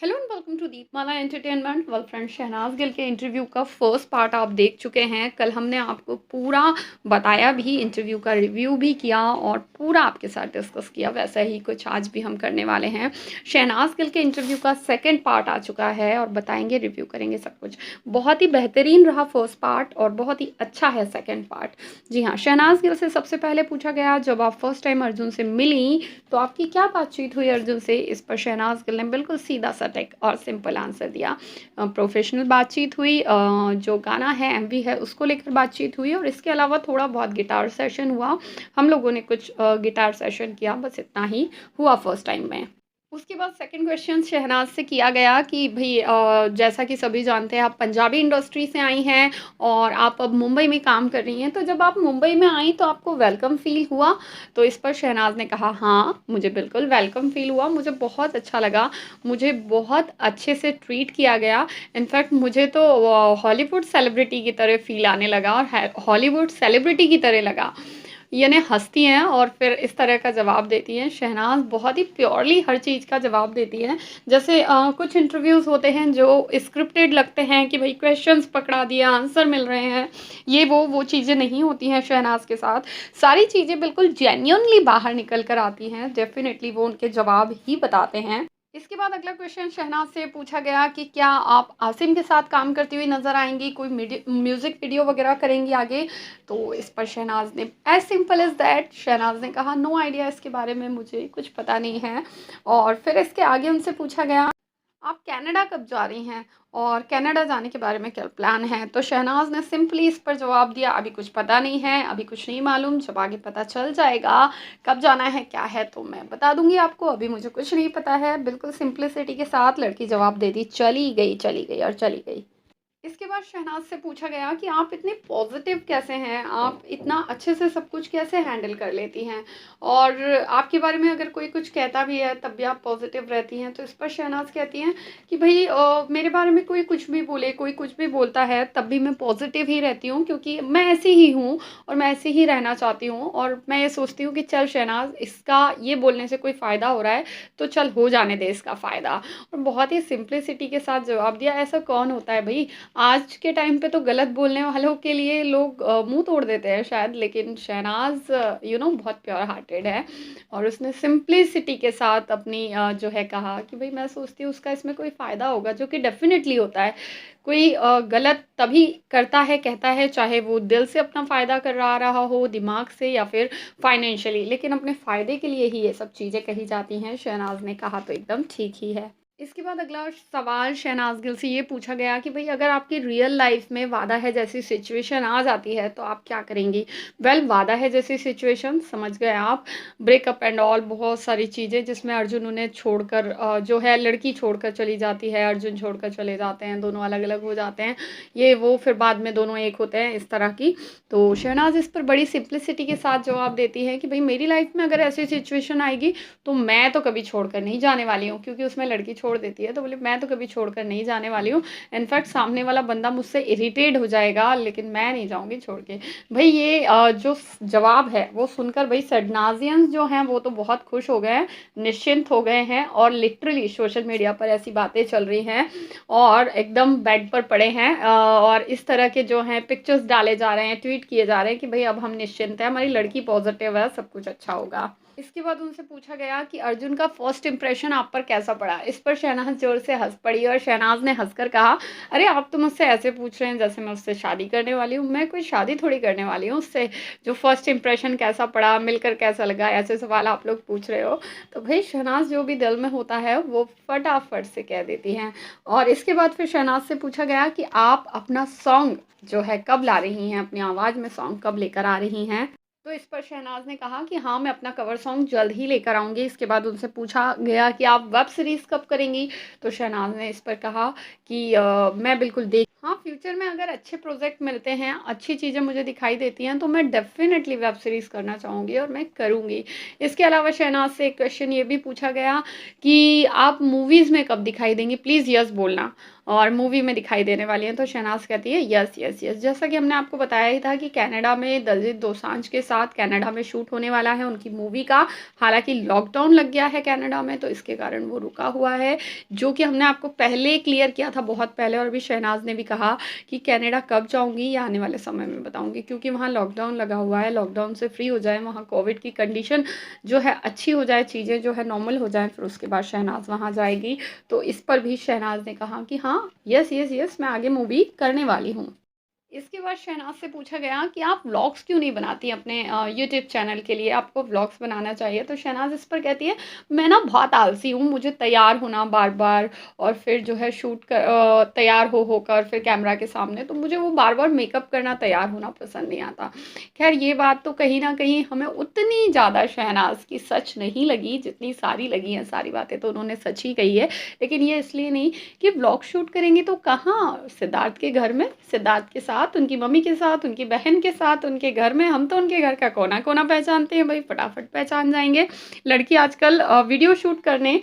Hello and welcome to Deepmala entertainment. Well friend, Shehnaaz Gill के interview का first part आप देख चुके हैं। कल हमने आपको पूरा बताया भी, इंटरव्यू का रिव्यू भी किया और पूरा आपके साथ डिस्कस किया। वैसा ही कुछ आज भी हम करने वाले हैं। शहनाज गिल के इंटरव्यू का सेकंड पार्ट आ चुका है और बताएंगे, रिव्यू करेंगे सब कुछ। बहुत ही बेहतरीन रहा फर्स्ट पार्ट और बहुत ही अच्छा है सेकेंड पार्ट। जी हाँ, शहनाज गिल से सबसे पहले पूछा गया, जब आप फर्स्ट टाइम अर्जुन से मिली तो आपकी क्या बातचीत हुई अर्जुन से। इस पर शहनाज गिल ने बिल्कुल सीधा सटीक और सिंपल आंसर दिया। प्रोफेशनल बातचीत हुई, जो गाना है एमवी है उसको लेकर बातचीत हुई और इसके अलावा थोड़ा बहुत गिटार सेशन हुआ। हम लोगों ने कुछ गिटार सेशन किया, बस इतना ही हुआ फर्स्ट टाइम में। उसके बाद सेकंड क्वेश्चन शहनाज से किया गया कि भाई, जैसा कि सभी जानते हैं आप पंजाबी इंडस्ट्री से आई हैं और आप अब मुंबई में काम कर रही हैं, तो जब आप मुंबई में आई तो आपको वेलकम फील हुआ। तो इस पर शहनाज ने कहा, हाँ मुझे बिल्कुल वेलकम फील हुआ, मुझे बहुत अच्छा लगा, मुझे बहुत अच्छे से ट्रीट किया गया। इनफैक्ट मुझे तो हॉलीवुड सेलिब्रिटी की तरह फील आने लगा और हॉलीवुड सेलिब्रिटी की तरह लगा। यानी हंसती हैं और फिर इस तरह का जवाब देती हैं। शहनाज बहुत ही प्योरली हर चीज़ का जवाब देती है। जैसे कुछ इंटरव्यूज़ होते हैं जो स्क्रिप्टेड लगते हैं कि भाई क्वेश्चंस पकड़ा दिया, आंसर मिल रहे हैं, ये वो चीज़ें नहीं होती हैं शहनाज के साथ। सारी चीज़ें बिल्कुल जेन्युइनली बाहर निकल कर आती हैं। डेफिनेटली वो उनके जवाब ही बताते हैं। इसके बाद अगला क्वेश्चन शहनाज से पूछा गया कि क्या आप आसिम के साथ काम करती हुई नजर आएंगी, कोई म्यूजिक वीडियो वगैरह करेंगी आगे। तो इस पर शहनाज ने as simple as that Shehnaaz ने कहा, नो आइडिया, इसके बारे में मुझे कुछ पता नहीं है। और फिर इसके आगे उनसे पूछा गया, आप कनाडा कब जा रही हैं और कनाडा जाने के बारे में क्या प्लान है। तो शहनाज ने सिंपली इस पर जवाब दिया, अभी कुछ पता नहीं है, अभी कुछ नहीं मालूम, जब आगे पता चल जाएगा कब जाना है क्या है तो मैं बता दूंगी आपको, अभी मुझे कुछ नहीं पता है। बिल्कुल सिंप्लिसिटी के साथ लड़की जवाब दे दी, चली गई और चली गई। इसके बाद शहनाज से पूछा गया कि आप इतने पॉजिटिव कैसे हैं, आप इतना अच्छे से सब कुछ कैसे हैंडल कर लेती हैं और आपके बारे में अगर कोई कुछ कहता भी है तब भी आप पॉजिटिव रहती हैं। तो इस पर शहनाज कहती हैं कि भाई, मेरे बारे में कोई कुछ भी बोले, कोई कुछ भी बोलता है तब भी मैं पॉजिटिव ही रहती हूँ, क्योंकि मैं ऐसी ही हूँ और मैं ऐसे ही रहना चाहती हूँ। और मैं ये सोचती हूँ कि चल शहनाज, इसका ये बोलने से कोई फ़ायदा हो रहा है तो चल हो जाने दे इसका फ़ायदा। और बहुत ही सिंप्लिसिटी के साथ जवाब दिया। ऐसा कौन होता है भाई, आज के टाइम पे तो गलत बोलने वालों के लिए लोग मुंह तोड़ देते हैं शायद, लेकिन शहनाज बहुत प्योर हार्टेड है और उसने सिंप्लिसिटी के साथ अपनी जो है कहा कि भाई मैं सोचती हूँ उसका इसमें कोई फ़ायदा होगा, जो कि डेफिनेटली होता है। कोई गलत तभी करता है, कहता है, चाहे वो दिल से अपना फ़ायदा कर रहा हो, दिमाग से या फिर फाइनेंशियली, लेकिन अपने फ़ायदे के लिए ही ये सब चीज़ें कही जाती हैं। शहनाज ने कहा तो एकदम ठीक ही है। इसके बाद अगला सवाल शहनाज गिल से ये पूछा गया कि भाई, अगर आपकी रियल लाइफ में वादा है जैसी सिचुएशन आ जाती है तो आप क्या करेंगी। वेल, वादा है जैसी सिचुएशन समझ गए आप, ब्रेकअप एंड ऑल, बहुत सारी चीज़ें जिसमें अर्जुन उन्हें छोड़कर जो है लड़की छोड़कर चली जाती है, अर्जुन छोड़कर चले जाते हैं, दोनों अलग अलग हो जाते हैं, ये वो फिर बाद में दोनों एक होते हैं, इस तरह की। तो शहनाज इस पर बड़ी सिंप्लिसिटी के साथ जवाब देती है कि भाई, मेरी लाइफ में अगर ऐसी सिचुएशन आएगी तो मैं तो कभी छोड़कर नहीं जाने वाली हूँ, क्योंकि उसमें लड़की छोड़ देती है तो बोले मैं तो कभी छोड़कर नहीं जाने वाली हूँ। इनफैक्ट सामने वाला बंदा मुझसे इरिटेट हो जाएगा लेकिन मैं नहीं जाऊँगी छोड़ के। भाई ये जो जवाब है वो सुनकर भाई सडनाजियंस जो हैं वो तो बहुत खुश हो गए हैं, निश्चिंत हो गए हैं और लिटरली सोशल मीडिया पर ऐसी बातें चल रही हैं और एकदम बेड पर पड़े हैं और इस तरह के जो हैं पिक्चर्स डाले जा रहे हैं, ट्वीट किए जा रहे हैं कि भाई अब हम निश्चिंत हैं, हमारी लड़की पॉजिटिव है, सब कुछ अच्छा होगा। इसके बाद उनसे पूछा गया कि अर्जुन का फर्स्ट इंप्रेशन आप पर कैसा पड़ा। इस पर शहनाज जोर से हंस पड़ी और शहनाज ने हंसकर कहा, अरे आप तो मुझसे ऐसे पूछ रहे हैं जैसे मैं उससे शादी करने वाली हूँ, मैं कोई शादी थोड़ी करने वाली हूँ उससे। जो फर्स्ट इंप्रेशन कैसा पड़ा, मिलकर कैसा लगा, ऐसे सवाल आप लोग पूछ रहे हो। तो भाई शहनाज जो भी दिल में होता है वो फटाफट से कह देती हैं। और इसके बाद फिर शहनाज से पूछा गया कि आप अपना सॉन्ग जो है कब ला रही हैं, अपनी आवाज़ में सॉन्ग कब लेकर आ रही हैं। तो इस पर शहनाज ने कहा कि हाँ मैं अपना कवर सॉन्ग जल्द ही लेकर आऊँगी। इसके बाद उनसे पूछा गया कि आप वेब सीरीज़ कब करेंगी। तो शहनाज ने इस पर कहा कि मैं बिल्कुल देख, हाँ फ्यूचर में अगर अच्छे प्रोजेक्ट मिलते हैं, अच्छी चीज़ें मुझे दिखाई देती हैं तो मैं डेफिनेटली वेब सीरीज़ करना चाहूँगी और मैं करूँगी। इसके अलावा शहनाज से एक क्वेश्चन ये भी पूछा गया कि आप मूवीज़ में कब दिखाई देंगी, प्लीज़ यस बोलना। और मूवी में दिखाई देने वाली हैं। तो शहनाज़ कहती है यस यस यस। जैसा कि हमने आपको बताया ही था कि कनाडा में दलजीत दोसांझ के साथ कनाडा में शूट होने वाला है उनकी मूवी का। हालाँकि लॉकडाउन लग गया है कनाडा में, तो इसके कारण वो रुका हुआ है, जो कि हमने आपको पहले क्लियर किया था बहुत पहले। और अभी शहनाज़ ने भी कहा कि कनाडा कब जाऊँगी ये आने वाले समय में बताऊँगी, क्योंकि वहाँ लॉकडाउन लगा हुआ है। लॉकडाउन से फ्री हो जाए, वहाँ कोविड की कंडीशन जो है अच्छी हो जाए, चीज़ें जो है नॉर्मल हो जाएँ, फिर उसके बाद शहनाज़ वहाँ जाएगी। तो इस पर भी शहनाज़ ने कहा कि हाँ, यस, यस, यस, मैं आगे मूवी करने वाली हूँ। इसके बाद शहनाज़ से पूछा गया कि आप व्लॉग्स क्यों नहीं बनाती अपने यूट्यूब चैनल के लिए, आपको व्लॉग्स बनाना चाहिए। तो शहनाज़ इस पर कहती है, मैं ना बहुत आलसी हूँ, मुझे तैयार होना बार-बार और फिर जो है तैयार होकर फिर कैमरा के सामने, तो मुझे वो बार-बार मेकअप करना, तैयार होना पसंद नहीं आता। ख़ैर ये बात तो कहीं न कहीं हमें उतनी ज़्यादा शहनाज़ की सच नहीं लगी, जितनी सारी लगी हैं, सारी बातें तो उन्होंने सच ही कही है। लेकिन ये इसलिए नहीं कि व्लॉग शूट करेंगी तो कहाँ, सिद्धार्थ के घर में, सिद्धार्थ के साथ, उनकी मम्मी के साथ, उनकी बहन के साथ, उनके घर में। हम तो उनके घर का कोना-कोना पहचानते हैं भई, फटाफट पहचान जाएँगे। लड़की आजकल वीडियो शूट करने,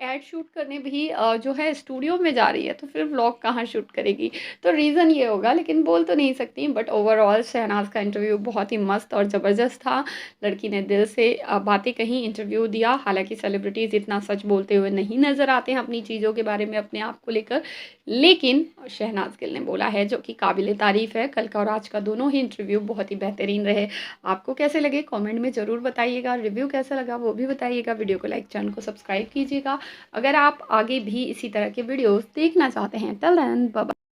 एड शूट करने भी जो है स्टूडियो में जा रही है, तो फिर व्लॉग कहाँ शूट करेगी? तो रीज़न ये होगा, लेकिन बोल तो नहीं सकती। बट ओवरऑल शहनाज़ का इंटरव्यू बहुत ही मस्त और ज़बरदस्त था। लड़की ने दिल से बातें कहीं, इंटरव्यू दिया। हालाँकि सेलिब्रिटीज़ इतना सच बोलते हुए नहीं नज़र आते हैं अपनी चीज़ों के बारे में, अपने आप को लेकर। लेकिन शहनाज़ गिल ने बोला है, जो कि काबिले तारीफ़ है। कल का और आज का दोनों ही इंटरव्यू बहुत ही बेहतरीन रहे। आपको कैसे लगे कमेंट में ज़रूर बताइएगा। रिव्यू कैसा लगा वो भी बताइएगा। वीडियो को लाइक, चैनल को सब्सक्राइब कीजिएगा अगर आप आगे भी इसी तरह के वीडियोस देखना चाहते हैं। Till then bye bye.